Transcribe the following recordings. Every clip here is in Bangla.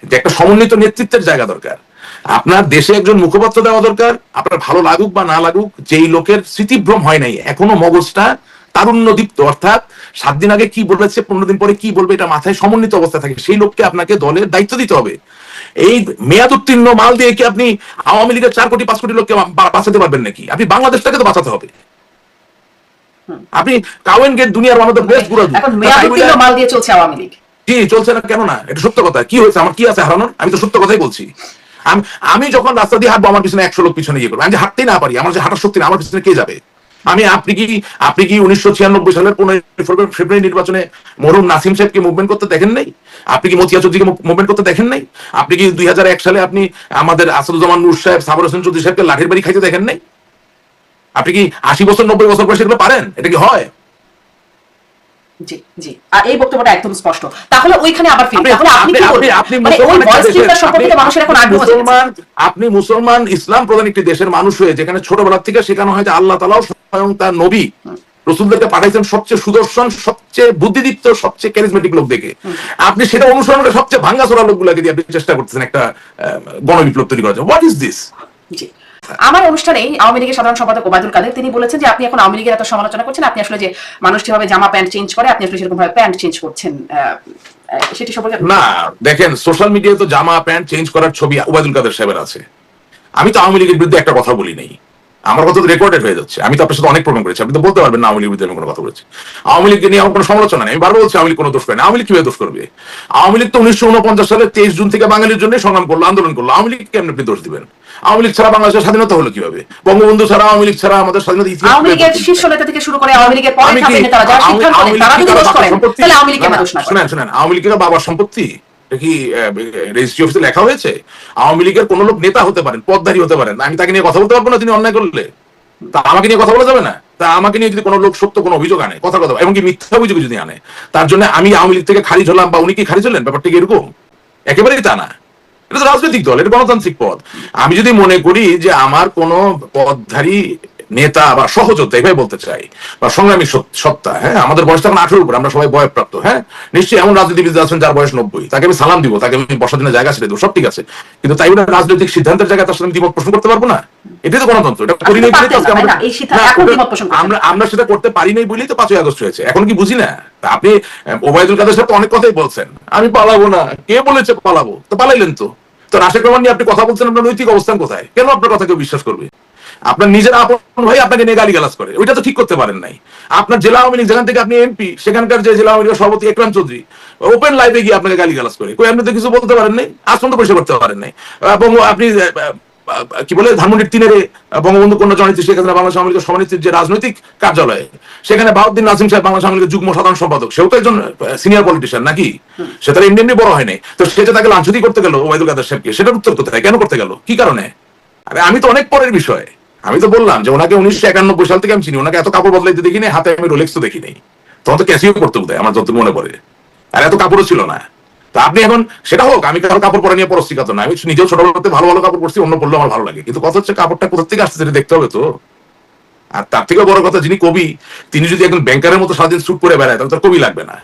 যে একটা সমন্বিত নেতৃত্বের জায়গা দরকার। আপনার দেশে একজন মুখপাত্র দেওয়া দরকার, আপনার ভালো লাগুক বা না লাগুক, যেই লোকের স্মৃতিভ্রম হয় নাই, এখনো মগজটা তারুণ্যদীপ্ত, অর্থাৎ 7 দিন আগে কি বলেছে 15 দিন পরে কি বলবে এটা মাথায় সমন্বিত অবস্থা থাকে, সেই লোককে আপনাকে দলের দায়িত্ব দিতে হবে। এই মেয়াদ উত্তীর্ণ মাল দিয়ে কি আপনি আওয়ামী লীগের 4 কোটি 5 কোটি লোককে বাঁচাতে পারবেন নাকি? আপনি বাংলাদেশটাকে তো বাঁচাতে হবে। আপনি কাওয়েন গেট দুনিয়ার ওয়ান অফ দ্য বেস্ট গুরাদু, এখন মেয়াদ উত্তীর্ণ মাল দিয়ে চলছে আওয়ামী লীগ। জি চলছে না, কেন না? এটা সত্য কথা। কি হয়েছে? আমার কি আছে হারানোর? আমি তো সত্য কথাই বলছি। আমি যখন রাস্তা দিয়ে হাঁটবো আমার পিছনে 100 লোক পিছনে ইয়ে করবো, আমি যে হাঁটতেই না পারি, আমার যে হাঁটার শক্তি না, আমার পিছনে কে যাবে? আপনি কি 1996 সালের 15 ফেব্রুয়ারি নির্বাচনে মরহুম নাসিম সাহেবকে মুভমেন্ট করতে দেখেন নাই? আপনি কি মতিয়া চৌধুরীকে মুভমেন্ট করতে দেখেন নাই? আপনি কি 2001 সালে আপনি আমাদের আসাদুজ্জামান নূর সাহেব, সাবর হোসেন চৌধুরী সাহেবকে লাঠির বাড়ি খাইতে দেখেন নাই? আপনি কি 80 বছর 90 বছর বয়সে এগুলো পারেন? এটা কি হয়? জি জি, আর এই বক্তব্যটা একদম স্পষ্ট। তাহলে ওইখানে আবার ফিরে, তাহলে আপনি কি বলবেন? মানে ওই ভয়েস ক্লিপটা সম্পর্কে মানুষের এখন আগ্রহ আছে। আপনি মুসলমান ইসলাম প্রধান একটি দেশের মানুষ হয়ে, যেখানে ছোটবেলা থেকে শেখানো হয় যে আল্লাহ তাআলা স্বয়ং তার নবী রাসূলদেরকে পাঠাইছেন সবচেয়ে সুদর্শন, সবচেয়ে বুদ্ধিদীপ্ত, সবচেয়ে ক্যারিজমেটিক লোক দেখে, আপনি সেটা অনুসরণ করে সবচেয়ে ভাঙ্গাচোরা লোকগুলোকে দিয়ে আপনি চেষ্টা করতেছেন একটা গণবিপ্লব তৈরি করার জন্য। What is this? জি, আমার অনুষ্ঠানে আওয়ামী লীগের সাধারণ সম্পাদক ওবায়দুল কাদের তিনি বলেছেন যে আপনি এখন আওয়ামী লীগের এত সমালোচনা করছেন, আপনি আসলে যে মানুষ যেভাবে জামা প্যান্ট চেঞ্জ করে আপনি আসলে সেরকম ভাবে প্যান্ট চেঞ্জ করছেন, সেটি সম্পর্কে না। দেখেন, সোশ্যাল মিডিয়ায় তো জামা প্যান্ট চেঞ্জ করার ছবি ওবায়দুল কাদের সাহেবের আছে। আমি তো আওয়ামী লীগের বিরুদ্ধে একটা কথা বলি নাই, আমার কথা তো রেকর্ডেড হয়ে যাচ্ছে। আমি তো আপনার সাথে অনেক প্রোগ্রাম করেছি, আপনি তো বলতে পারবেন না আওয়ামী লীগের বিরুদ্ধে আমি কোনো কথা বলেছি। আওয়ামী লীগকে নিয়ে আমার কোনো সমালোচনা নেই। আমি বারবার বলছি আওয়ামী লীগ কোনো দোষ করে না। আওয়ামী লীগ কিভাবে দোষ করবে? আওয়ামী লীগ তো 1949 সালের 23 জুন থেকে বাঙালির জন্য সংগ্রাম করলো, আন্দোলন করলো। আওয়ামী লীগ কেমন আপনি দোষ দিবেন? আওয়ামী লীগ ছাড়া বাংলাদেশের স্বাধীনতা হলো কিভাবে? বঙ্গবন্ধু ছাড়া, আওয়ামী লীগ ছাড়া আমাদের স্বাধীনতা ইতিহাস। আওয়ামী লীগের শীর্ষ নেতা থেকে শুরু করে আওয়ামী লীগের পরে থাকা নেতারা যারা সিদ্ধান্ত নেন তারা যদি দোষ করেন তাহলে আওয়ামী লীগকে দোষ না করেন। শুনেন, আওয়ামী লীগের বাবার সম্পত্তি কি রেজিস্ট্রি অফিসে লেখা হয়েছে? আওয়ামী লীগের কোন লোক নেতা হতে পারেন, পদধারী হতে পারেন, আমি তাকে নিয়ে কথা বলতে পারবো না তিনি অন্যায় করলে? তা আমাকে নিয়ে কথা বলা যাবে না? তা আমাকে নিয়ে যদি কোনো লোক সত্য কোনো অভিযোগ আনে, কথা এমনকি মিথ্যা অভিযোগ যদি আনে, তার জন্য আমি আওয়ামী লীগ থেকে খারিজ হলাম বা উনি কি খারিজ হলেন? ব্যাপারটা কি এরকম? একেবারেই তা না। এটা তো রাজনৈতিক দল, এটা গণতান্ত্রিক পদ। আমি যদি মনে করি যে আমার কোন পদধারী নেতা বা সহযোদ্ধা, এভাবে বলতে চাই, বা সংগ্রামী সত্তা, হ্যাঁ, আমাদের বয়স তখন 18 উপর, আমরা সবাই বয়প্রাপ্ত, হ্যাঁ, নিশ্চয়ই এমন রাজনীতিবিদ আছেন যার বয়স 90, তাকে আমি সালাম দিব, তাকে আমি বসার জন্য জায়গা ছেড়ে দেবো, সব ঠিক আছে। কিন্তু তাই বলে রাজনৈতিক সিদ্ধান্তের জায়গায় তার সাথে আমি দ্বিমত পোষণ করতে পারবো না? এটাই তো গণতন্ত্র। এটা করি নাই বলেই আমরা সেটা করতে পারি নাই বলেই তো 5ই আগস্ট হয়েছে। এখন কি বুঝি না? আপনি ওবায়দুল কাদের সাথে অনেক কথাই বলছেন, আমি পালাবো না। কে বলেছে পালাবো? তো পালাইলেন তো। তো রাশেদ রহমান নিয়ে আপনি কথা বলছেন, আপনার নৈতিক অবস্থান কোথায়? কেন আপনার কথা কেউ বিশ্বাস করবে? আপনার নিজের আপন ভাই আপনাকে নিয়ে গালিগালাজ করে, ওইটা তো ঠিক করতে পারেন নাই। আপনার জেলা আওয়ামী লীগ, যেখান থেকে আপনি এমপি, সেখানকার যে জেলা আওয়ামী লীগের সভাপতি একরাম চৌধুরী ওপেন লাইভে গিয়ে আপনাকে গালিগালাজ করে, কই আপনি তো কিছু বলতে পারেন নাই, আজ পর্যন্ত পরিষ্কার করতে পারেন নাই। এবং আপনি কি বলে ধানমন্ডির 3 বঙ্গবন্ধু কন্যা জননেত্রী শেখ হাসিনা বাংলাদেশ আওয়ামী লীগের সভানেত্রীর যে রাজনৈতিক কার্যালয়ে, সেখানে বাউদ্দিন নাজিম সাহেব বাংলাদেশ আওয়ামী লীগের যুগ্ম সাধারণ সম্পাদক, সেও তো একজন সিনিয়র পলিটিশিয়ান নাকি? সে তার এমনি বড় হয় নাই। তো সেটা তাকে লাঞ্ছতি করতে গেল ওবায়দুল কাদের সাহেবকে, সেটার উত্তর কোথায়? কেন করতে গেল? কি কারণে? আরে আমি তো অনেক পরের বিষয়। আমি তো বললাম যে ওনাকে 1991 সাল থেকে আমি চিনি, ওনাকে এত কাপড় বদলাইতে দেখিনি, হাতে আমি রোলেক্স তো দেখি নাই। তখন তো ক্যাসিও করতে বোধহয়, আমার যত মনে পড়ে। আর এত কাপড়ও ছিল না। তা আপনি এখন সেটা হোক, আমি কারো কাপড় পরে নিয়ে পরশ্রী কাতর না, আমি নিজেও ছোটবেলাতে ভালো ভালো কাপড় পরছি, অন্য পড়লে আমার ভালো লাগে। কিন্তু কথা হচ্ছে কাপড়টা কোথা থেকে আসছে সেটা দেখতে হবে তো। আর তার থেকে বড় কথা, যিনি কবি তিনি যদি একজন ব্যাংকারের মতো সারাদিন স্যুট পরে বেড়ায় তাহলে তার কবি লাগবে না।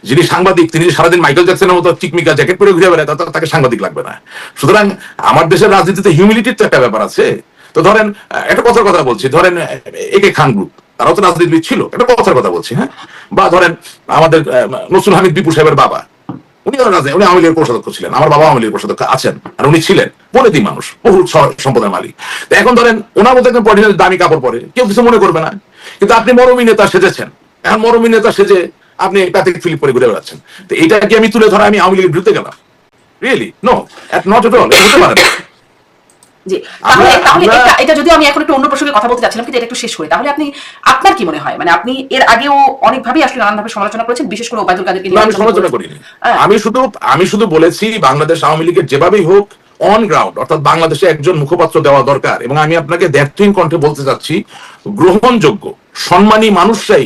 যিনি সাংবাদিক তিনি যদি সারাদিন মাইকেল জ্যাকসনের মতো চিকমিকা জ্যাকেট পরে ঘুরে বেড়ায় তাহলে তাকে সাংবাদিক লাগবে না। সুতরাং আমার দেশের রাজনীতিতে হিউমিলিটির তো একটা ব্যাপার আছে। তো ধরেন একটা কথার কথা বলছি, ধরেন একে খান গ্রুপ, তারাও তো রাজনীতিবিদ ছিল, একটা কথার কথা বলছি, হ্যাঁ, বা ধরেন আমাদের নসরুল হামিদ বিপু সাহেবের বাবা, উনি উনি আওয়ামী লীগের কোষাধ্যক্ষ ছিলেন, আমার বাবা আওয়ামী লীগের কোষাধ্যক্ষ আছেন, আর উনি ছিলেন বনেদি মানুষ, বহু সম্পদের মালিক। এখন ধরেন ওনার মধ্যে একজন পলিটিশিয়ান দামি কাপড় পরে, কেউ কিছু মনে করবে না। কিন্তু আপনি মরমী নেতা সেজেছেন, এখন মরমী নেতা সেজে আপনি প্যাথিক ফিলিপ পরে ঘুরে বেড়াচ্ছেন। তো এটা কি আমি তুলে ধরা আমি আওয়ামী লীগের বিরুদ্ধে গেলাম? Really no, not at all, এটা হতে পারে না। জি, তাহলে এটা যদি আমি এখন একটু অন্য প্রসঙ্গে কথা বলতে চাচ্ছিলাম, কিন্তু এটা একটু শেষ করি। তাহলে আপনি আপনার কি মনে হয়, মানে আপনি এর আগেও অনেকভাবেই আসলে নানানভাবে সমালোচনা করেছেন, বিশেষ করে ওবায়দুল কাদেরকে নিয়ে। আমি সমালোচনা করিনি, আমি শুধু বলেছি বাংলাদেশ আওয়ামী লীগের যেভাবেই হোক অন গ্রাউন্ড, অর্থাৎ বাংলাদেশে একজন মুখপাত্র দেওয়া দরকার। এবং আমি আপনাকে দ্ব্যর্থহীন কণ্ঠে বলতে চাচ্ছি, গ্রহণযোগ্য সম্মানী মানুষরাই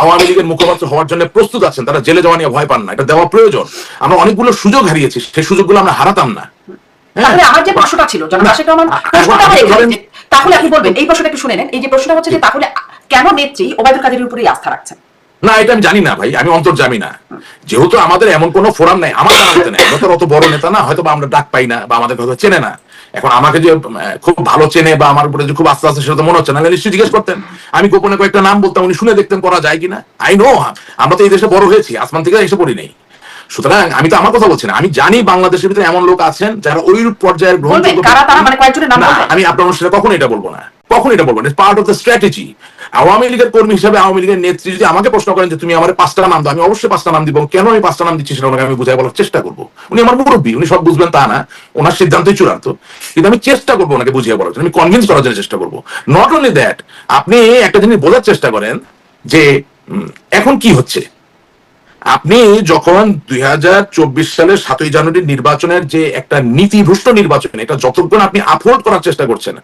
আওয়ামী লীগের মুখপাত্র হওয়ার জন্য প্রস্তুত আছেন, তারা জেলে যাওয়া নিয়ে ভয় পান না, এটা দেওয়া প্রয়োজন। আমরা অনেকগুলো সুযোগ হারিয়েছি, সেই সুযোগগুলো আমরা হারাতাম না। তাহলে আমার যে প্রশ্নটা ছিল তাহলে আপনি বলবেন এই প্রশ্নটা একটু শুনে নেন। এই যে প্রশ্নটা হচ্ছে যে তাহলে কেন নেত্রী ওবায়দুল কাদেরের উপরেই আস্থা রাখছেন? না এটা আমি জানি না ভাই, আমি অন্তর্জামি না, যেহেতু আমাদের এমন কোনো ফোরাম নাই, আমার জানাতে নাই, আমরা তো অত বড় নেতা না, হয়তো বা আমরা ডাক পাই না বা আমাদের হয়তো চেনে না। এখন আমাকে যে খুব ভালো চেনে বা আমার উপরে যে খুব আস্তে আস্তে সেটা তো মনে হচ্ছে না, নিশ্চয়ই জিজ্ঞেস করতেন, আমি গোপনে কয়েকটা নাম বলতাম, উনি শুনে দেখতেন করা যায় কিনা। আই নো, আমরা তো এই দেশে বড় হয়েছি, আসমান থেকে এসে পড়ি নেই। সুতরাং আমি তো আমার কথা বলছি না, আমি জানি বাংলাদেশের ভিতরে এমন লোক আছেন যারা ওই পর্যায়ের গ্রহণযোগ্য। আমি আপনার অনুষ্ঠানে কখনো এটা বলবো না, কখন এটা বলবো না, part of the strategy. Awami লীগের কর্মী হিসেবে, আওয়ামী লীগের নেত্রী যদি আমাকে প্রশ্ন করেন যে তুমি আমার 5টা নাম দাও, আমি অবশ্যই 5টা নাম দিব। কেন আমি 5টা নাম দিচ্ছি সেটা ওনাকে আমি বুঝাই বলার চেষ্টা করবো। উনি আমার মুরব্বী, উনি সব বুঝবেন তা না, ওনার সিদ্ধান্তই চূড়ান্ত, কিন্তু আমি চেষ্টা করবো ওনাকে বুঝিয়ে বলার জন্য, আমি কনভিন্স করার জন্য চেষ্টা করবো। নট অনলি দ্যাট, আপনি একটা জিনিস বোঝার চেষ্টা করেন যে এখন কি হচ্ছে। আপনি যখন 2024 সালের 7ই জানুয়ারি নির্বাচনের যে একটা নীতিভ্রষ্ট নির্বাচন, এটা যতক্ষণ আপনি আপহোল্ড করার চেষ্টা করছেন,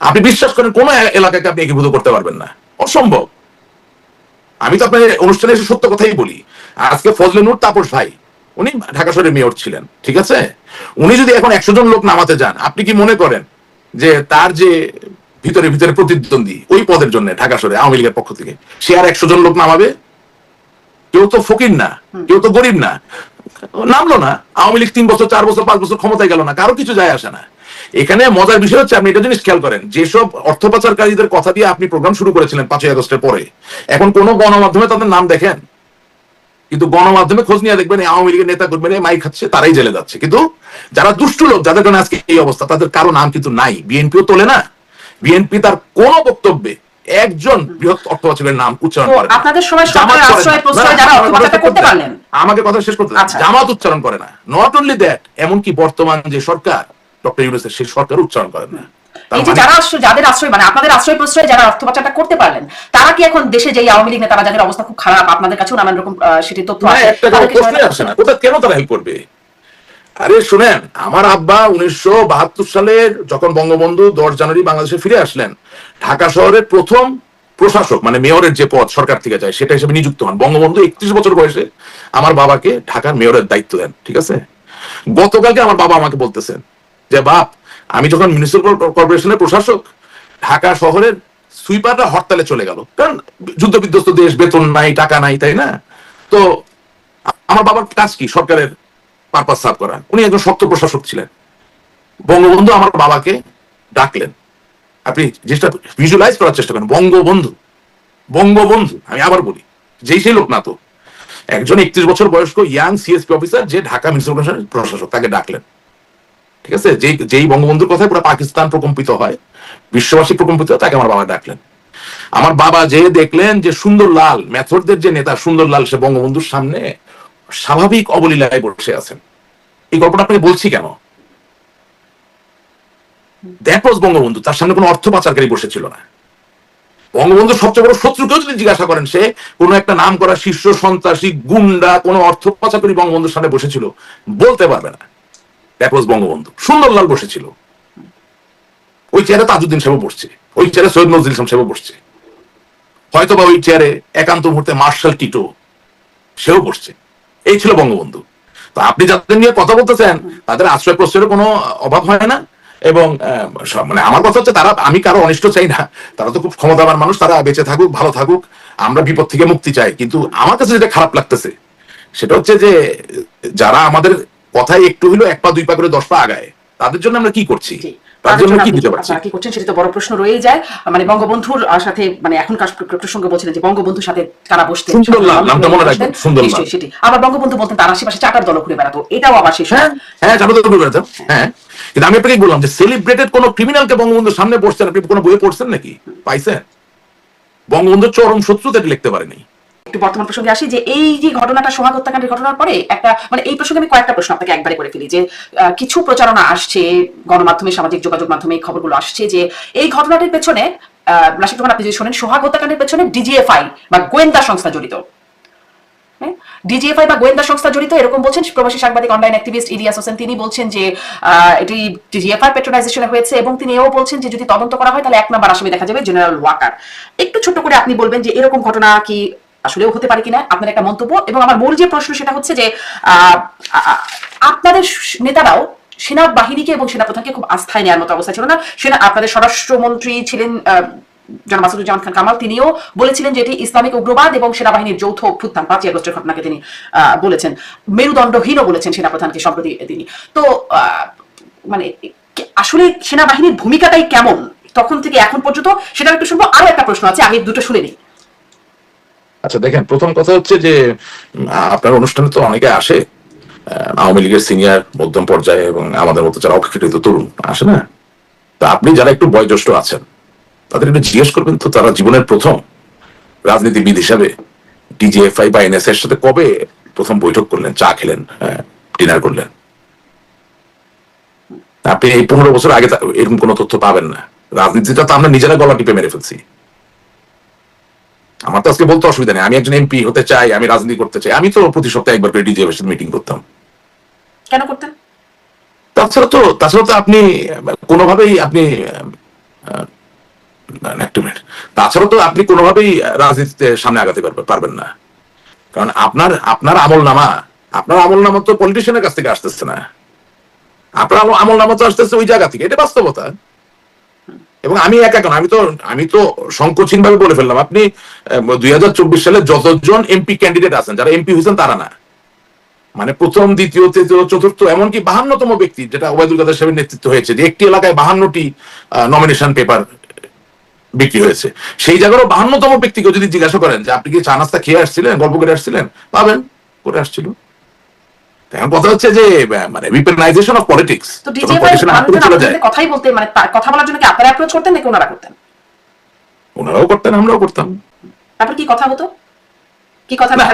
আপনি বিশ্বাস করেন কোন এলাকাকে আপনি একীভূত করতে পারবেন না, অসম্ভব। আমি তো আপনার অনুষ্ঠানে এসে সত্য কথাই বলি। আজকে ফজলে নূর তাপস ভাই, উনি ঢাকা শহরের মেয়র ছিলেন, ঠিক আছে, উনি যদি এখন 100 জন লোক নামাতে যান, আপনি কি মনে করেন যে তার যে ভিতরে ভিতরে প্রতিদ্বন্দ্বী ওই পদের জন্য ঢাকা শহরে আওয়ামী লীগের পক্ষ থেকে, সে আর 100 জন লোক নামাবে? কেউ তো ফকির না, কেউ তো গরিব না, নামলো না। আওয়ামী লীগ 3 বছর 4 বছর 5 বছর ক্ষমতায় গেল না, কারো কিছু যায় আসে না। এখানে মজার বিষয় হচ্ছে, আপনি এটা জিনিস খেয়াল করেন, যেসব অর্থ পাচারকারীদের কথা দিয়ে আপনি প্রোগ্রাম শুরু করেছিলেন 5ই আগস্টের পরে, এখন কোন গণমাধ্যমে তাদের নাম দেখেন? কিন্তু গণমাধ্যমে খোঁজ নিয়ে দেখবেন আওয়ামী লীগের নেতা কর্মীরা মাইক খাচ্ছে, তারাই জেলে যাচ্ছে। কিন্তু যারা দুষ্টু লোক, যাদের কারণে আজকে এই অবস্থা, তাদের কারো নাম কিন্তু নাই। বিএনপিও তোলে না, বিএনপি তার কোন বক্তব্যে একজন বৃহৎ অর্থ পাচারের নাম উচ্চারণ করে না। আপনাদের সময় সরকারের আশ্রয় প্রশ্রয় যারা অর্থ পাচারটা করতে পারলেন, আমাকে কথা শেষ করতে দাও। জামাত উচ্চারণ করে না। নট অনলি দ্যাট, এমনকি বর্তমান যে সরকার ডক্টর ইউনূসের, সেই সরকার উচ্চারণ করেন না। এই যে যারা যাদের আশ্রয়, মানে আপনাদের আশ্রয় প্রশ্রয় যারা অর্থ পাচারটা করতে পারলেন, তারা কি এখন দেশে যে আওয়ামী লীগ নেতারা যাদের অবস্থা খুব খারাপ, আপনাদের কাছেও নানান রকম সেটি তথ্য আসে, একটা প্রশ্নই আসে না, কোথা কেন তারা হেল্প করবে? আরে শুনেন, আমার আব্বা 1972 সালের যখন বঙ্গবন্ধু 10 জানুয়ারি বাংলাদেশে ফিরে আসলেন, ঢাকা শহরের প্রথম প্রশাসক, মানে মেয়রের যে পদ সরকার থেকে যায়, সেটা হিসেবে নিযুক্ত হন। বঙ্গবন্ধু 31 বছর বয়সে আমার বাবাকে ঢাকার মেয়রের দায়িত্ব দেন, ঠিক আছে। গতকালকে আমার বাবা আমাকে বলতেছেন যে বাপ, আমি যখন মিউনিসিপাল কর্পোরেশনের প্রশাসক, ঢাকা শহরের সুইপাররা হরতালে চলে গেল, কারণ যুদ্ধ বিধ্বস্ত দেশ, বেতন নাই, টাকা নাই, তাই না? তো আমার বাবার কাজ কি? সরকারের পারপাস সার্ভ করা। উনি একজন শক্ত প্রশাসক ছিলেন। বঙ্গবন্ধু আমার বাবাকে ডাকলেন। আপনি যেটা ভিজুয়ালাইজ করার চেষ্টা করেন, বঙ্গবন্ধু, বঙ্গবন্ধু, আমি আবার বলি, যেই সেই লোক না তো, একজন 31 বছর বয়স্ক ইয়াং সিএসপি অফিসার, যে ঢাকা মিউনিসিপাল কর্পোরেশনের প্রশাসক, তাকে ডাকলেন, ঠিক আছে। যেই বঙ্গবন্ধুর কথায় পুরো পাকিস্তান প্রকম্পিত হয়, বিশ্ববাসী প্রকম্পিত হয়, তাকে আমার বাবা ডাকলেন। আমার বাবা যে দেখলেন যে সুন্দরলাল, মেথডদের যে নেতা সুন্দরলাল, সে বঙ্গবন্ধুর সামনে স্বাভাবিক অবলীলায় বসে আছেন। এই গল্পটা আপনাকে বলছি কেন? দ্যাট ওয়াজ বঙ্গবন্ধু, তার সামনে কোনো অর্থ পাচারকারী বসেছিল না। বঙ্গবন্ধু সবচেয়ে বড় শত্রুকেও যদি জিজ্ঞাসা করেন, সে কোন একটা নাম করা শীর্ষ সন্ত্রাসী, গুন্ডা, কোন অর্থ পাচারকারী বঙ্গবন্ধুর সামনে বসেছিল, বলতে পারবে না। That was Bangabandhu. সুন্দরলাল বসেছিল, ওই চেয়ারে তাজউদ্দিন সাহেব বসছে, ওই চেয়ারে সৈয়দ নজরুল ইসলাম সাহেব বসছে, হয়তো বা ওই চেয়ারে একান্ত মুহূর্তে মার্শাল টিটো সেও বসছে। এই ছিল বঙ্গবন্ধু। তো আপনি যাদের নিয়ে কথা বলতেছেন, তাদের আশ্রয় প্রশ্রয়ের কোনো অভাব হয় না। এবং মানে আমার কথা হচ্ছে, তারা, আমি কারো অনিষ্ট চাই না, তারা তো খুব ক্ষমতাবান মানুষ, তারা বেঁচে থাকুক, ভালো থাকুক, আমরা বিপদ থেকে মুক্তি চাই। কিন্তু আমার কাছে যেটা খারাপ লাগতেছে সেটা হচ্ছে যে, যারা আমাদের কথায় একটু হইলো 1 পা 2 পা করে 10 পা আগায়, তাদের জন্য আমরা কি করছি, তার জন্য কি দিতে পারছি? কি করছেন সেটা তো বড় প্রশ্ন রয়েই যায়। মানে বঙ্গবন্ধুর সাথে, মানে এখনকার প্রসঙ্গে বলছিলেন যে বঙ্গবন্ধুর সাথে তারা বসতেন, সুন্দরলাল নামটা মনে রাখবেন, সুন্দরলাল। সেটি আবার বঙ্গবন্ধু বলতেন তার আশেপাশে চাটার দল ঘুরে বেড়াতো, এটাও আবার শেষ। হ্যাঁ, চাটার দল ঘুরে বেড়াতো, হ্যাঁ। কিন্তু আমি আপনাকে বললাম যে সেলিব্রেটেড কোন ক্রিমিনালকে বঙ্গবন্ধুর সামনে বসছেন, আপনি কোনো বইয়ে পড়ছেন নাকি? পাইছেন? বঙ্গবন্ধুর চরম শত্রু তাকে লিখতে পারেনি। একটু বর্তমান প্রসঙ্গে আসি, যে এই যে ঘটনাটা, সোহাগ হত্যাকাণ্ডের ঘটনার পরে একটা, মানে এই প্রসঙ্গে আমি কয়েকটা প্রশ্ন আপনাকে একবারে করে ফেলি। যে কিছু প্রচারণা আসছে গণমাধ্যমে, সামাজিক যোগাযোগ মাধ্যমে, এই খবরগুলো আসছে যে এই ঘটনাটির পেছনে, রাশিদ রহমান আপনি যদি শোনেন, সোহাগ হত্যাকাণ্ডের পেছনে ডিজিএফআই বা গোয়েন্দা সংস্থা জড়িত। ডিজিএফআই বা গোয়েন্দা সংস্থা জড়িত, এরকম বলছেন প্রবাসী সাংবাদিক, অনলাইন অ্যাক্টিভিস্ট ইলিয়াস হোসেন। তিনি বলছেন যে এটি ডিজিএফআই পেট্রোনাইজেশনে হয়েছে, এবং তিনি এও বলছেন যে যদি তদন্ত করা হয় তাহলে 1 নম্বর আসামি দেখা যাবে জেনারেল ওয়াকার। একটু ছোট্ট করে আপনি বলবেন যে এরকম ঘটনা কি আসলেও হতে পারে কিনা, আপনার একটা মন্তব্য। এবং আমার মূল যে প্রশ্ন সেটা হচ্ছে যে আপনাদের নেতারাও সেনাবাহিনীকে এবং সেনাপ্রধানকে খুব আস্থায় নেওয়ার মতো অবস্থা ছিল না। আপনাদের স্বরাষ্ট্রমন্ত্রী ছিলেন জনাব আসাদুজ্জামান খান কামাল তিনিও বলেছিলেন যে এটি ইসলামিক উগ্রবাদ এবং সেনাবাহিনীর যৌথ অভ্যুত্থান 5ই আগস্টের ঘটনাকে তিনি বলেছেন, মেরুদণ্ডহীনও বলেছেন সেনাপ্রধানকে সম্প্রতি তিনি। তো মানে আসলে সেনাবাহিনীর ভূমিকাটাই কেমন তখন থেকে এখন পর্যন্ত, সেটা একটু শুনবো। আরো একটা প্রশ্ন আছে, আগে দুটো শুনে নিই। আচ্ছা দেখেন, প্রথম কথা হচ্ছে যে আপনার অনুষ্ঠানে তো অনেকে আসে, আওয়ামী লীগের সিনিয়র মধ্যম পর্যায়ে এবং আমাদের মতো যারা অশিক্ষিত তরুণ আসে না। তা আপনি যারা একটু বয়োজ্যেষ্ঠ আছেন তাদের একটু জিজ্ঞেস করবেন তো, তারা জীবনের প্রথম রাজনীতিবিদ হিসাবে ডিজিএফআই বা এনএস এর সাথে কবে প্রথম বৈঠক করলেন, চা খেলেন, ডিনার করলেন? আপনি এই 15 বছর আগে এরকম কোনো তথ্য পাবেন না। রাজনীতিটা তো আমরা নিজেরা গলা টিপে মেরে ফেলছি। আমার তো আজকে বলতে অসুবিধা নেই, আমি একজন এমপি হতে চাই, আমি রাজনীতি করতে চাই। আমি তো প্রতি সপ্তাহে একবার করে ডিজিএফ এর সাথে মিটিং করতাম। কেন করতেন? তাছাড়া তো আপনি কোনোভাবেই আপনি একটা মিনিট, তাছাড়া তো আপনি কোনোভাবেই রাজনীতিতে সামনে আগাতে পারবেন না। কারণ আপনার আমলনামা তো পলিটিশিয়ানের কাছ থেকে আসতেছে না, আপনার আমলনামা তো আসতেছে ওই জায়গা থেকে। এটা বাস্তবতা। এবং আমি একা কেন, আমি তো সংকোচহীন ভাবে বলে ফেললাম, আপনি 2024 সালে যতজন এমপি ক্যান্ডিডেট আছেন, যারা এমপি হয়েছেন তারা না, মানে প্রথম, দ্বিতীয়, তৃতীয়, চতুর্থ, এমনকি 52তম ব্যক্তি যেটা ওবায়দুল কাদের সাহেবের নেতৃত্ব হয়েছে, যে একটি এলাকায় 52টি নমিনেশন পেপার বিক্রি হয়েছে, সেই জায়গারও 52তম ব্যক্তিকে যদি জিজ্ঞাসা করেন যে আপনি কি চা নাস্তা খেয়ে আসছিলেন, গল্প করে আসছিলেন, পাবেন করে আসছিল। এখন কথা হচ্ছে যে মানে উইপেনাইজেশন অফ পলিটিক্স। তো ডিজিএফআই কথাই বলতে, মানে কথা বলার জন্য কি আপনারা অ্যাপ্রোচ করতেন নাকি ওনারা করতেন? ওনারাও করতেন, আমরাও করতাম। তারপর কি কথা হতো? কি কথা না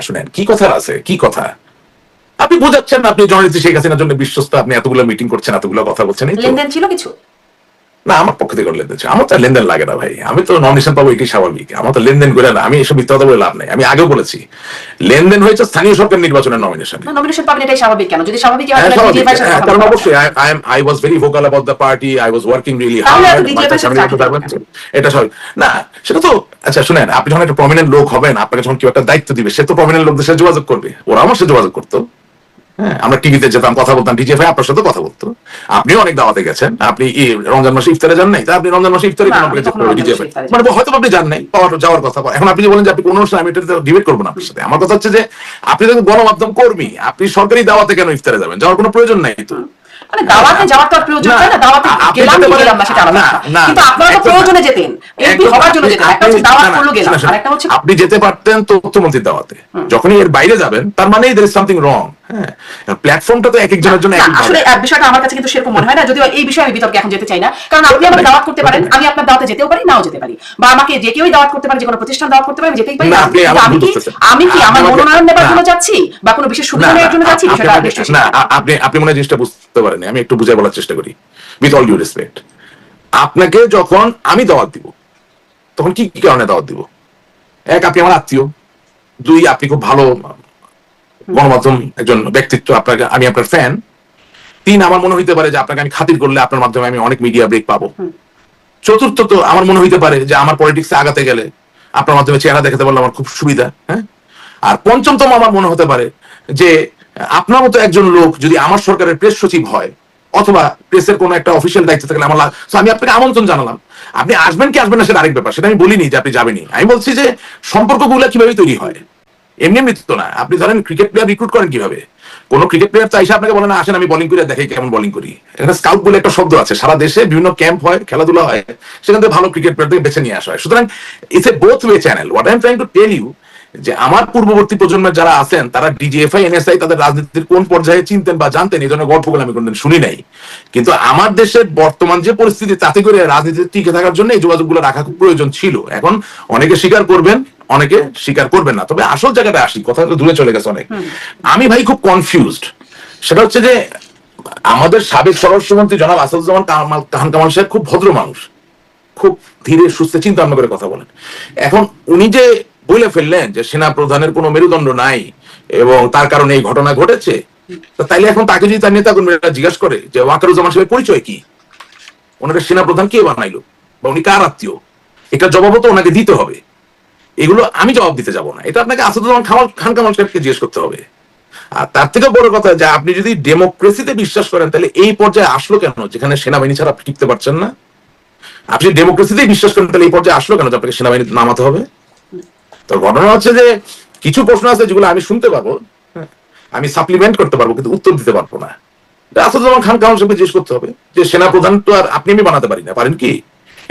শুনেন, কি কথা আছে, কি কথা আপনি বোঝাচ্ছেন? আপনি জননেত্রী শেখ হাসিনার জন্য বিশ্বস্ত, আপনি এতগুলো মিটিং করছেন, এতগুলো কথা বলছেন। লেনদেন ছিল কিছু না, আমার পক্ষ থেকে লেনদেন ছিল। আমার তো লেনদেন লাগে না ভাই, আমি তো নমিনেশন পাবো এটাই স্বাভাবিক। আমার তো লেনদেন করে না, আমি এসব মিথ্যা কথা বলে লাভ নাই। আমি আগেও বলেছি লেনদেন হয়েছে স্থানীয় সরকার নির্বাচনের নমিনেশন। নমিনেশন পাবেন, এটাই স্বাভাবিক। কেন যদি স্বাভাবিক হয় কারণ অবশ্যই I was very vocal about the party, I was working really hard। এটা সবাই না, সেটা তো আচ্ছা শুনেন, আপনি যখন একটা প্রমিনেন্ট লোক হবেন, আপনাকে যখন কেউ একটা দায়িত্ব দিবে, সে তো প্রমিনেন্ট লোকদের সাথে যোগাযোগ করবে, ওরা আমার সাথে যোগাযোগ করতো। হ্যাঁ, আমরা টিভিতে যেতাম, কথা বলতাম, ডিজিএফআই আপনার সাথে কথা বলতো। আপনিও অনেক দাওয়াতে গেছেন, আপনি রমজান মাসে ইফতারে যান নাই, তা আপনি রমজান মাসে ইফতারে মানে হয়তো আপনি যান নাই, যাওয়ার কথা। এখন আপনি বলেন যে আপনি কোন অনুষ্ঠানে, আমি এটা ডিবেট করবো না আপনার সাথে। আমার কথা হচ্ছে যে আপনি তো গণমাধ্যম কর্মী, আপনি সরকারি দাওয়াতে কেন ইফতারে যাবেন? যাওয়ার কোনো প্রয়োজন নাই তো। মানে দাওয়াতে যাওয়ার তো প্রয়োজন হয় না, দাওয়াতে গেলাম কি গেলাম না সেটা আলাদা, কিন্তু আপনারা তো প্রয়োজনে যেতেন, এমপি হওয়ার জন্য যেতেন। একটা হচ্ছে দাওয়াত করলো গেলাম, আর একটা হচ্ছে আপনি যেতে পারতেন তথ্যমন্ত্রীর দাওয়াতে। যখনই এর বাইরে যাবেন, তার মানে there is something wrong। হ্যাঁ, প্ল্যাটফর্মটা তো এক একজনের জন্য এক। আসলে বিষয়টা আমার কাছে কিন্তু সেরকম মনে হয় না, যদিও এই বিষয়ে আমি বিতর্কে এখন যেতে চাই না। কারণ আপনি আমাকে দাওয়াত করতে পারেন, আমি আপনার দাওয়াতে যেতেও পারি, নাও যেতে পারি, বা আমাকে যে কেউই দাওয়াত করতে পারে, যে কোনো প্রতিষ্ঠান দাওয়াত করতে পারে, আমি যেতেই পারি। আমি কি আমার মনোনয়ন নেবার জন্য যাচ্ছি বা কোনো বিশেষ সুবিধা নেওয়ার জন্য যাচ্ছি? বিষয়টা না, আপনি মনে হয় জিনিসটা বুঝতে পারেন। আমি একটু বুঝাই বলার চেষ্টা করি উইথ অল ডিউ রেসপেক্ট। আপনাকে যখন আমি দাওয়াত দিব, তখন কি কি কারণে দাওয়াত দিব? এক, আপনি আমার আত্মীয়। দুই, আপনি খুব ভালো গণমাধ্যম একজন ব্যক্তিত্ব, আপনাকে আমি আপনার ফ্যান। তিন, আমার মনে হইতে পারে যে আপনাকে আমি খাতির করলে আপনার মাধ্যমে আমি অনেক মিডিয়া ব্রেক পাবো। চতুর্থ, তো আমার মনে হইতে পারে যে আমার পলিটিক্সে আগাতে গেলে আপনার মাধ্যমে চেহারা দেখাতে পারলে আমার খুব সুবিধা। হ্যাঁ, আর পঞ্চমতম আমার মনে হতে পারে যে আপনার মতো একজন লোক যদি আমার সরকারের প্রেস সচিব হয়, অথবা প্রেসের কোনো একটা অফিসিয়াল দায়িত্ব থাকলে আমার আমি আপনাকে আমন্ত্রণ জানালাম। আপনি আসবেন কি আসবেন না সেটা আরেক ব্যাপার, সেটা আমি বলিনি যে আপনি যাবেনই। আমি বলছি যে সম্পর্কগুলো কিভাবে তৈরি হয়, এমনি এমনি তো না। আপনি ধরেন ক্রিকেট প্লেয়ার রিক্রুট করেন কিভাবে? কোন ক্রিকেট প্লেয়ার চাইছে আপনাকে বলে না আসেন আমি বোলিং করে দেখাই কেমন বোলিং করি। এখানে স্কাউট বলে একটা শব্দ আছে, সারা দেশে বিভিন্ন ক্যাম্প হয়, খেলাধুলা হয়, সেখান থেকে ভালো ক্রিকেট প্লেয়ারদের বেছে নিয়ে আসা হয়। সুতরাং it's a both way channel. What I am trying to tell you, যে আমার পূর্ববর্তী প্রজন্মের যারা আছেন, তারা ডিজিএফআই, এনএসআই তাদের রাজনীতির কোন পর্যায়ে চিনতেন বা জানতেন, এই ধরনের গল্পগুলো আমি কোনদিন শুনি নাই। কিন্তু আমার দেশের বর্তমান যে পরিস্থিতি, তাতে করে রাজনীতিতে টিকে থাকার জন্য এই যোগাযোগগুলো রাখা খুব প্রয়োজন ছিল। এখন অনেকে স্বীকার করবেন, অনেকে স্বীকার করবেন না। তবে আসল জায়গাটা আসি, কথা তো দূরে চলে গেছে অনেক। আমি ভাই খুব কনফিউজড। সেটা হচ্ছে যে আমাদের সাবেক স্বরাষ্ট্রমন্ত্রী জনাব আসাদুজ্জামান খান কামাল সাহেব খুব ভদ্র মানুষ, খুব ধীরে সুস্থে চিন্তা ভাবনা করে কথা বলেন। এখন উনি যে বলে ফেললেন যে সেনা প্রধানের কোনো মেরুদণ্ড নাই এবং তার কারণে এই ঘটনা ঘটেছে, তাইলে এখন তাকে যদি তার নেতা কর্মীরা জিজ্ঞাসা করে যে ওয়াকারুজ্জামান সাহেবের পরিচয় কি, ওনাকে সেনা প্রধান কে বানাইলো বা উনি কার আত্মীয়, এটা জবাব তো ওনাকে দিতে হবে। এগুলো আমি জবাব দিতে যাব না, এটা আপনাকে আসাদুজ্জামান খান কামাল সাহেবকে জিজ্ঞেস করতে হবে। আর তার থেকে বড় কথা, যে আপনি যদি ডেমোক্রেসিতে বিশ্বাস করেন, তাহলে এই পর্যায়ে আসলো কেন যেখানে সেনাবাহিনী ছাড়া আপনি টিকতে পারছেন না? আপনি ডেমোক্রেসিতেই বিশ্বাস করেন, তাহলে এই পর্যায়ে আসলো কেন যে আপনাকে সেনাবাহিনীতে নামাতে হবে? তো ঘটনা হচ্ছে যে কিছু প্রশ্ন আছে যেগুলো আমি শুনতে পাবো, আমি সাপ্লিমেন্ট করতে পারবো, কিন্তু উত্তর দিতে পারবো না। আসাদুজ্জামান খান কাউন্সিলকে জিজ্ঞেস করতে হবে যে সেনা প্রধান তো আর আপনি আমি বানাতে পারি না, পারেন কি?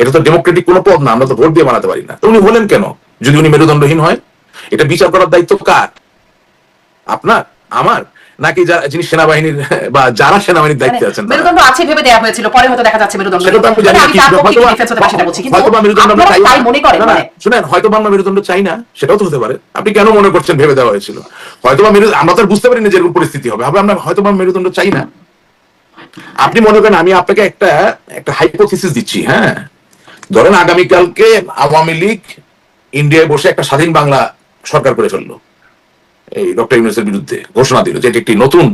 এটা তো ডেমোক্রেটিক কোনো পদ না, আমরা তো ভোট দিয়ে বানাতে পারি না। তো উনি হলেন কেন যদি উনি মেরুদণ্ডহীন হয়? এটা বিচার করার দায়িত্ব কার? আপনার, আমার, নাকি যিনি সেনাবাহিনীর বা যারা সেনাবাহিনীর দায়িত্বে আছেন? মেরুদণ্ড আছে ভেবে দেওয়া হয়েছিল, পরে হয়তো দেখা যাচ্ছে মেরুদণ্ড সেটা তো আমি জানি, আমি তার পক্ষে ডিফেন্স হতে পারি সেটা বলছি, কিন্তু আপনারা তাই মনে করেন মানে শুনেন, হয়তো আমরা মেরুদণ্ড চাই না, সেটাও তো হতে পারে। আপনি কেন মনে করছেন ভেবে দেওয়া হয়েছিল? হয়তো আমরা তো বুঝতে পারি না যে এরকম পরিস্থিতি হবে, আমরা হয়তো মেরুদণ্ড চাই না। আপনি মনে করেন আমি আপনাকে একটা হাইপোথিসিস দিচ্ছি, হ্যাঁ, ধরেন আগামীকালকে আওয়ামী লীগ ইন্ডিয়ায় বসে একটা স্বাধীন বাংলা সরকার করে ফেললো, এই ডক্টর ইউনূসের বিরুদ্ধে ঘোষণা দিল যে এটি একটি নতুন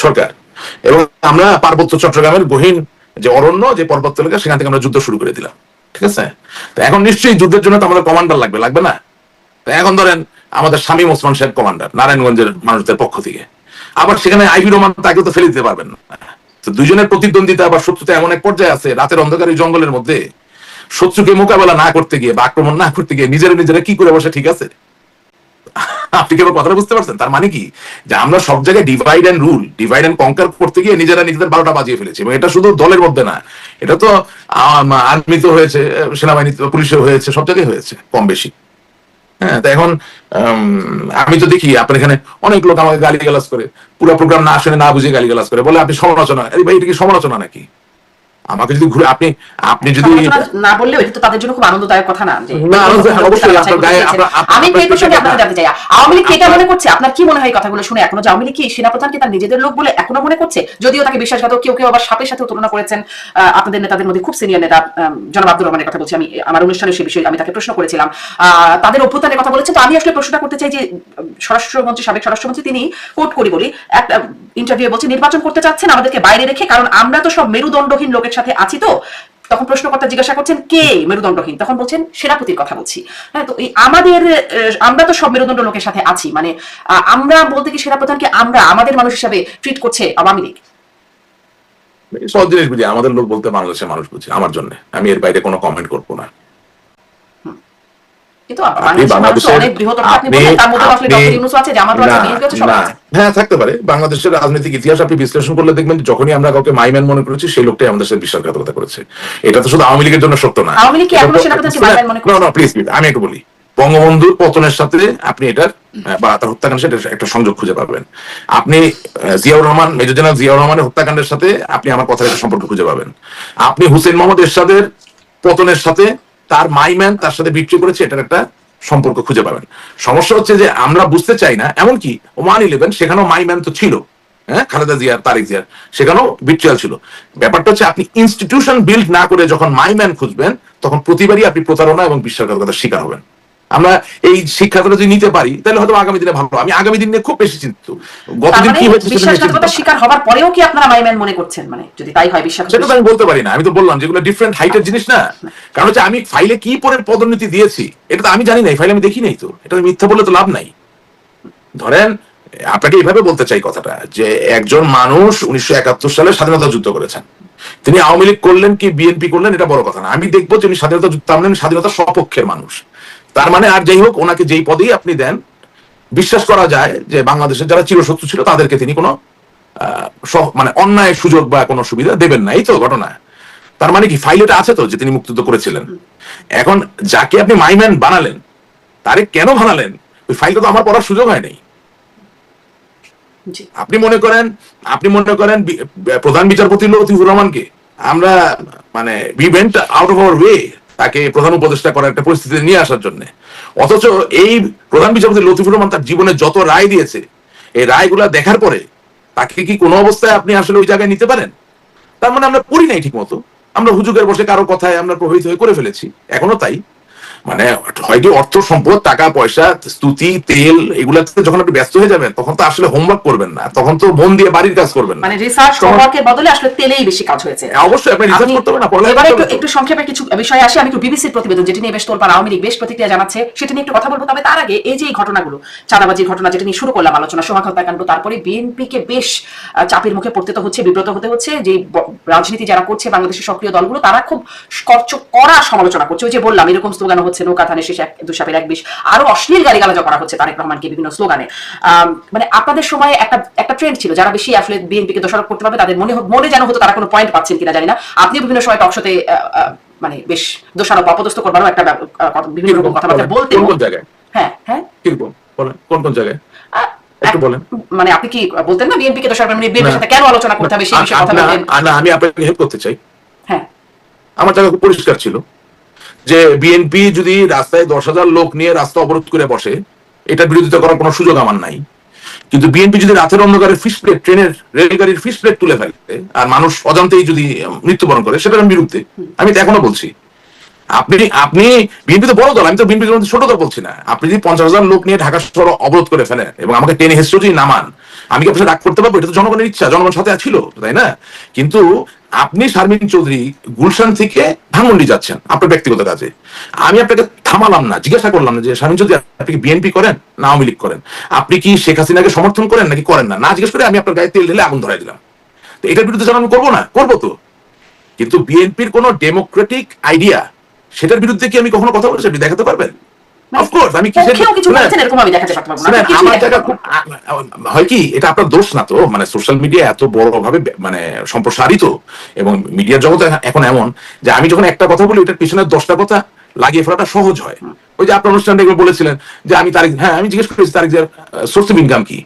সরকার, এবং আমরা পার্বত্য চট্টগ্রামের গহীন যে অরণ্য, যে পর্বত এলাকা, সেখান থেকে আমরা যুদ্ধ শুরু করে দিলাম, ঠিক আছে? তো এখন নিশ্চয়ই যুদ্ধের জন্য তো আমাদের কমান্ডার লাগবে, লাগবে না? তো এখন ধরেন আমাদের শামীম ওসমান সাহেব কমান্ডার, নারায়ণগঞ্জের মানুষদের পক্ষ থেকে, আবার সেখানে আইবি রহমান, তাকে তো ফেলে দিতে পারবেন না। তো দুইজনের প্রতিদ্বন্দ্বিতা বা শত্রুতা এমন এক পর্যায়ে আছে, রাতের অন্ধকারী জঙ্গলের মধ্যে শত্রুকে মোকাবেলা না করতে গিয়ে বা আক্রমণ না করতে গিয়ে নিজেরা কি করে বসে, ঠিক আছে? আপনি কেবল কথাটা বুঝতে পারছেন? তার মানে কি যে আমরা সব জায়গায় divide and rule, divide and conquer করতে গিয়ে নিজেরা নিজেদের 12টা বাজিয়ে ফেলেছি। এবং এটা শুধু দলের মধ্যে না, এটা তো আর্মিতে হয়েছে, সেনাবাহিনীতে, পুলিশে হয়েছে, সব জায়গায় হয়েছে কম বেশি। হ্যাঁ, তো এখন আমি তো দেখি আপনার এখানে অনেক লোক আমাকে গালিগালাজ করে, পুরো প্রোগ্রাম না শুনে না বুঝে গালিগালাজ করে, বলে আপনি সমালোচনা। আরে ভাই, এটা কি সমালোচনা নাকি? আমাকে যদি ঘুরে আপনি যদি না বললেও এটা তো তাদের জন্য খুব আনন্দদায়ক কথা না? যে না, অবশ্যই আপনার গায়ে আমি এই প্রসঙ্গে আপনাকে জানতে চাই, আওয়ামী লীগ এটা মনে করছে, আপনার কি মনে হয় কথাগুলো শুনে, এখনো যে আওয়ামী লীগ কি সেনাপ্রধানকে তার নিজেদের লোক বলে এখনো মনে করছে? যদিও তাকে বিশ্বাসঘাতক, কেউ আবার সাপের সাথে তুলনা করেছেন। আপনাদের নেতাদের মধ্যে খুব সিনিয়র নেতা জনাব আব্দুর রহমানের কথা বলছি আমি, আমার অনুষ্ঠানে সে বিষয়ে আমি তাকে প্রশ্ন করেছিলাম, তাদের অভ্যুত্থানের কথা বলেছে। তো আমি আসলে প্রশ্নটা করতে চাই যে স্বরাষ্ট্রমন্ত্রী, সাবেক স্বরাষ্ট্রমন্ত্রী, তিনি কোট করি বলি একটা ইন্টারভিউ বলছে নির্বাচন করতে চাচ্ছেন আমাদেরকে বাইরে রেখে, কারণ আমরা তো সব মেরুদণ্ডহীন লোকের সাথে আছি। তো তখন প্রশ্নকর্তা জিজ্ঞাসা করছেন কে মেরুদণ্ডহীন, তখন বলছেন সেনাপতির কথা বলছি। হ্যাঁ, তো এই আমরা তো সব মেরুদণ্ড লোকের সাথে আছি, মানে আমরা বলতে কি সেনাপ্রধানকে আমরা আমাদের মানুষ হিসাবে ট্রিট করছে আওয়ামী লীগ? সব জিনিস বুঝি, আমাদের লোক বলতে বাংলাদেশের মানুষ বুঝি। আমার জন্য আমি এর বাইরে কোনো কমেন্ট করবো না। হ্যাঁ, থাকতে পারে। বাংলাদেশের রাজনৈতিক ইতিহাস আপনি বিশ্লেষণ করলে দেখবেন যখনই আমরা কাউকে মাইম্যান মনে করেছি, সেই লোকটাই আমাদের সাথে বিশ্বাসঘাতকতা করেছে। এটা তো শুধু আওয়ামী লীগের জন্য সত্য না। প্লিজ, আমি একটু বলি, বঙ্গবন্ধুর পতনের সাথে আপনি এটার বা তার হত্যাকাণ্ডের সাথে একটা সংযোগ খুঁজে পাবেন। আপনি জিয়াউর রহমান, মেজর জেনারেল জিয়াউর রহমানের হত্যাকাণ্ডের সাথে আপনি আমার কথার একটা সম্পর্ক খুঁজে পাবেন। আপনি হুসেইন মোহাম্মদ এরশাদের পতনের সাথে তার মাইম্যান তার সাথে বিক্রি করেছে, এটার একটা সম্পর্ক খুঁজে পাবেন। সমস্যা হচ্ছে যে আমরা বুঝতে চাই না। এমনকি 1/11 সেখানেও মাইম্যান তো ছিল, হ্যাঁ, খালেদা জিয়ার, তারেক জিয়ার, সেখানেও বিট্রিয়াল ছিল। ব্যাপারটা হচ্ছে আপনি ইনস্টিটিউশন বিল্ড না করে যখন মাইম্যান খুঁজবেন, তখন প্রতিবারই আপনি প্রতারণা এবং বিশ্বাসঘাতকতার শিকার হবেন। আমরা এই শিক্ষাটা যদি নিতে পারি, তাহলে হয়তো আগামী দিনে ভালো। আমি আগামী দিন নিয়ে খুব বেশি চিন্তিত। গতদিন কি হয়েছে বিশ্বাসঘাতকতার শিকার হওয়ার পরেও কি আপনারা মাইম্যান মনে করছেন? মানে যদি তাই হয়, বিশ্বাস সেটা তো আমি বলতে পারি না। আমি তো বললাম যেগুলো ডিফারেন্ট হাইটের জিনিস না। কারণ হচ্ছে আমি ফাইলে কি পরে পদোন্নতি দিয়েছি এটা তো আমি জানি না, ফাইলে আমি দেখি নাই। তো এটা মিথ্যা বলে তো লাভ নাই। ধরেন আপনাকে এইভাবে বলতে চাই কথাটা, যে একজন মানুষ 1971 সালে স্বাধীনতা যুদ্ধ করেছেন, তিনি আওয়ামী লীগ করলেন কি বিএনপি করলেন এটা বড় কথা না। আমি দেখবো যে উনি স্বাধীনতা যুদ্ধ, তার মানে স্বাধীনতা সপক্ষের মানুষ। তার মানে আর যাই হোক, ওনাকে যেই পদেই আপনি দেন, বিশ্বাস করা যায় যে বাংলাদেশের যারা চিরশত্রু ছিল তাদেরকে তিনি কোনো মানে অন্যায় সুযোগ বা কোনো সুবিধা দেবেন না। এই তো ঘটনা। তার মানে কি ফাইল এটা আছে তো যে তিনি মুক্তিযুদ্ধ করেছিলেন। এখন যাকে আপনি মাইম্যান বানালেন, তারে কেন বানালেন, ওই ফাইলটা তো আমার পড়ার সুযোগ হয় নাই। আপনি মনে করেন প্রধান বিচারপতি লতিফুর রহমানকে আমরা মানে we went out of our way তাকে প্রধান উপদেষ্টা করার একটা পরিস্থিতি নিয়ে আসার জন্য। অথচ এই প্রধান বিচারপতি লতিফুর রহমান তার জীবনে যত রায় দিয়েছে, এই রায়গুলা দেখার পরে তাকে কি কোনো অবস্থায় আপনি আসলে ওই জায়গায় নিতে পারেন? তার মানে আমরা পড়ি নাই ঠিক মতো, আমরা হুজুগের বসে কারো কথায় আমরা প্রভাবিত হয়ে করে ফেলেছি, এখনো তাই। মানে হয় কি অর্থ সম্পদ, টাকা পয়সা, স্তুতি, তেল, এগুলাতে যখন আপনি ব্যস্ত হয়ে যাবেন তখন তো আসলে হোমওয়ার্ক করবেন না, তখন তো মন দিয়ে বাড়ির কাজ করবেন না। মানে রিসার্চ হোমওয়ার্কের বদলে আসলে তেলেই বেশি কাজ হয়েছে। অবশ্যই আপনি রিসার্চ করতে হবে না, পড়ালেখা এবারে করতে হবে। একটু সংক্ষেপে কিছু বিষয়ে আসি। আমি একটু বিবিসির প্রতিবেদন যেটি নিয়ে বেশ তোলপাড়, আওয়ামী লীগ বেশ প্রতিক্রিয়া জানাচ্ছে, সেটা নিয়ে একটু কথা বলবো। তবে তার আগে এই যে এই ঘটনাগুলো, চাঁদাবাজির ঘটনা যেটা নিয়ে শুরু করলাম আলোচনা, সোহাগ হত্যাকাণ্ড, তারপরে বিএনপিকে বেশ চাপের মুখে পড়তে তো হচ্ছে, বিব্রত হতে হচ্ছে। যে রাজনীতি যারা করছে বাংলাদেশের সক্রিয় দলগুলো, তারা খুব কড়া সমালোচনা করছে। ওই যে বললাম এরকম স্লোগান হচ্ছে, নৌকা ধানের শেষে দু সাপের এক বিষ, আরো অশ্লীল গালিগালাজ করা হচ্ছে তারেক রহমানকে বিভিন্ন স্লোগানে। মানে আপনাদের সময় একটা ট্রেন্ড ছিল, যারা বেশি আসলে বিএনপিকে দোষারোপ করতে পারবে তাদের মনে যেন হতো তারা কোনো পয়েন্ট পাচ্ছেন কিনা জানি না। আপনিও বিভিন্ন সময় টকশোতে মানে বেশ দোষারোপ অপদস্থ করবারও একটা বিভিন্ন রকম কথাবার্তা বলতে। কোন জায়গায়? হ্যাঁ হ্যাঁ, কিরকম বলেন, কোন জায়গায় একটু বলেন। মানে আপনি কি বলতেন না বিএনপিকে দোষারোপ, মানে বিএনপির সাথে কেন আলোচনা করতে হবে সেই বিষয়ে কথা বলতেন? আমি আপনাকে হেল্প করতে চাই। হ্যাঁ, আমার জায়গা খুব পরিষ্কার ছিল যে বিএনপি যদি রাস্তায় 10,000 লোক নিয়ে রাস্তা অবরোধ করে বসে, এটার বিরোধিতা করার কোনো সুযোগ আমার নাই। কিন্তু বিএনপি যদি রাতের অন্ধকারে ফিস প্লেট, ট্রেনের রেলগাড়ির ফিস প্লেট তুলে ফেলে আর মানুষ অজান্তেই যদি মৃত্যুবরণ করে, সেটার আমি বিরুদ্ধে। আমি তো এখনো বলছি, আপনি বিএনপি তো বড় দল, আমি তো বিএনপি ছোট দল বলছি না। আপনি যদি 50,000 লোক নিয়ে ঢাকা শহর অবরোধ করে ফেলেন এবং আমাকে টেনে হেসে যদি নামান, আমি কি আপনার রাগ করতে পারবো? এটা তো জনগণের ইচ্ছা, জনগণ সাথে ছিল, তাই না? কিন্তু আপনি শারমিন চৌধুরী গুলশান থেকে ধানমন্ডি যাচ্ছেন আপনার ব্যক্তিগত কাজে, আমি আপনাকে থামালাম না, জিজ্ঞাসা করলাম না যে শারমিন চৌধুরী আপনি কি বিএনপি করেন না আওয়ামী লীগ করেন, আপনি কি শেখ হাসিনাকে সমর্থন করেন নাকি করেন না, না জিজ্ঞেস করে আমি আপনার গায়ে তেল ঢেলে আগুন ধরাই দিলাম। তো এটার বিরুদ্ধে যেন আমি করবো না, করবো তো। কিন্তু বিএনপির কোন ডেমোক্রেটিক আইডিয়া, সেটার বিরুদ্ধে কি আমি কখনো কথা বলেছি? আপনি দেখাতে পারবেন? অফকোর্স আমি কি আমার জায়গা খুব হয় কি, এটা আপনার দোষ না তো। মানে সোশ্যাল মিডিয়া এত বড় ভাবে মানে সম্প্রসারিত এবং মিডিয়ার জগতে এখন এমন যে আমি যখন একটা কথা বলি ওটার পিছনে 10টা কথা লাগিয়ে ফেলাটা সহজ হয়। ওই যে আপনার অনুষ্ঠানটা এগুলো বলেছিলেন যে আমি তারিখ, হ্যাঁ আমি জিজ্ঞেস করেছি তারিখ সোর্স অফ ইনকাম কি।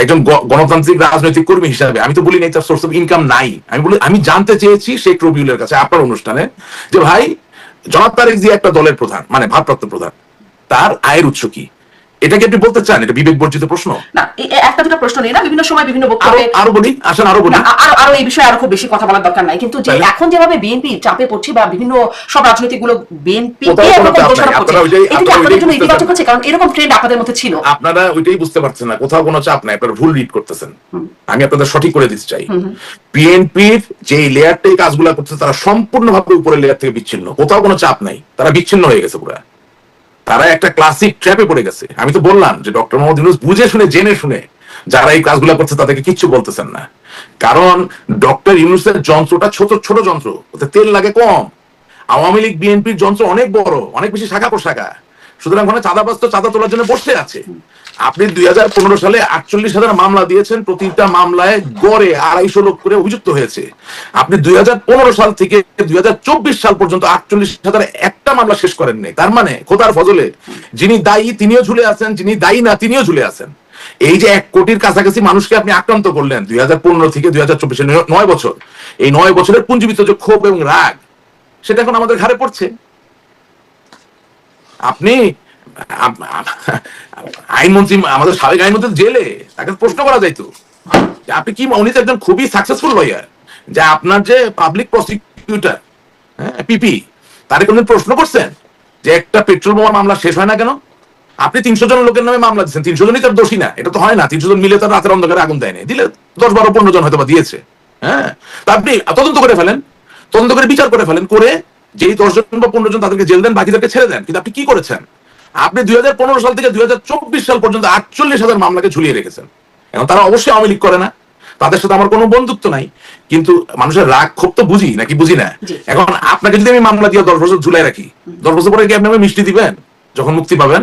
একজন গণতান্ত্রিক রাজনৈতিক কর্মী হিসাবে আমি তো বলি নাই তার সোর্স অফ ইনকাম নাই। আমি জানতে চেয়েছি শেখ রবিউলের কাছে আপনার অনুষ্ঠানে যে ভাই জনাব তারেক জিয়া একটা দলের প্রধান, মানে ভারপ্রাপ্ত প্রধান, তার আয়ের উৎস কি? এটা কি আপনি বলতে চান এটা বিবেক বর্জিত প্রশ্ন? না, একটা দুটো প্রশ্ন নেই না, বিভিন্ন সময় বিভিন্ন বক্তব্যে আরো বলি, আসেন আরো বলি। আরো এই বিষয়ে আরো খুব বেশি কথা বলার দরকার নাই, কিন্তু যে এখন যেভাবে বিএনপি চাপে পড়ছে বা বিভিন্ন সব রাজনৈতিক গুলো বিএনপি ইতিবাচক হচ্ছে, কারণ এরকম ট্রেন্ড আপনাদের মধ্যে ছিল। আপনারা ওইটাই বুঝতে পারছেন না, কোথাও কোনো চাপ নাই, আপনারা ভুল রিড করতেছেন। আমি আপনাদের সঠিক করে দিতে চাই, বিএনপির যে লেয়ারটাই কাজগুলো করতেছে তারা সম্পূর্ণভাবে উপরের লেয়ার থেকে বিচ্ছিন্ন, কোথাও কোনো চাপ নাই, তারা বিচ্ছিন্ন হয়ে গেছে পুরো। তারা একটা ক্লাসিক ট্র্যাপে পড়ে গেছে। আমি তো বললাম যে ডক্টর মোহাম্মদ ইউনূস বুঝে শুনে জেনে শুনে যারা এই কাজগুলো করছে তাদেরকে কিচ্ছু বলতেছেন না, কারণ ডক্টর ইউনূসের যন্ত্রটা ছোট ছোট যন্ত্র, ওতে তেল লাগে কম। আওয়ামী লীগ বিএনপির যন্ত্র অনেক বড়, অনেক বেশি শাখা প্রশাখা, সুতরাং ওখানে চাঁদাবাজ তো চাঁদা তোলার জন্য বসে আছে। আপনি 2015 সালে 48,000 মামলা দিয়েছেন, প্রতিটা মামলায় গড়ে 250 লোক করে অভিযুক্ত হয়েছে। আপনি 2015 সাল থেকে 2024 সাল পর্যন্ত 48,000 একটা মামলা শেষ করেন নাই। তার মানে খোদার ফজলে যিনি দায়ী তিনিও ঝুলে আছেন, যিনি দায়ী না তিনিও ঝুলে আছেন। এই যে 1 কোটির কাছাকাছি মানুষকে আপনি আক্রান্ত করলেন 2015 থেকে 2024, 9 বছর, এই 9 বছরের পুঞ্জীবিত যে ক্ষোভ এবং রাগ, সেটা এখন আমাদের ঘাড়ে পড়ছে। আপনি আইনমন্ত্রী, আমাদের সাবেক আইনমন্ত্রী জেলে, তাকে প্রশ্ন করা যাইতো আপনি কি, উনি তো একজন খুবই সাকসেসফুল লয়ার, যে আপনার যে পাবলিক প্রসিকিউটর পিপি, তারে কোনদিন প্রশ্ন করছেন যে একটা পেট্রোল বোমা মামলা শেষ হয় না কেন? আপনি 300 জন লোকের নামে মামলা দিচ্ছেন, 300 জনই তার দোষী না, এটা তো হয় না। 300 জন মিলে তার রাতের অন্ধকারে আগুন দেয়নি, দিলে 10, 12, 15 জন হয়তো বা দিয়েছে। হ্যাঁ, তা আপনি তদন্ত করে ফেলেন, তদন্ত করে বিচার করে ফেলেন, করে যেই 10 জন বা 15 জন তাদেরকে জেল দেন, বাকিদেরকে ছেড়ে দেন। কিন্তু আপনি কি করেছেন? আপনি 2015 সাল থেকে 2024 সাল পর্যন্ত 48,000 মামলাকে ঝুলিয়ে রেখেছেন। এখন তারা অবশ্যই আওয়ামী লীগ করে না, তাদের সাথে আমার কোনো বন্ধুত্ব নাই, কিন্তু মানুষের রাগ ক্ষোভ তো বুঝি নাকি বুঝি না। এখন আপনাকে যদি আমি মামলা দিয়ে 10 বছর ঝুলাই রাখি, 10 বছর পরে কি আপনি আমাকে মিষ্টি দিবেন যখন মুক্তি পাবেন?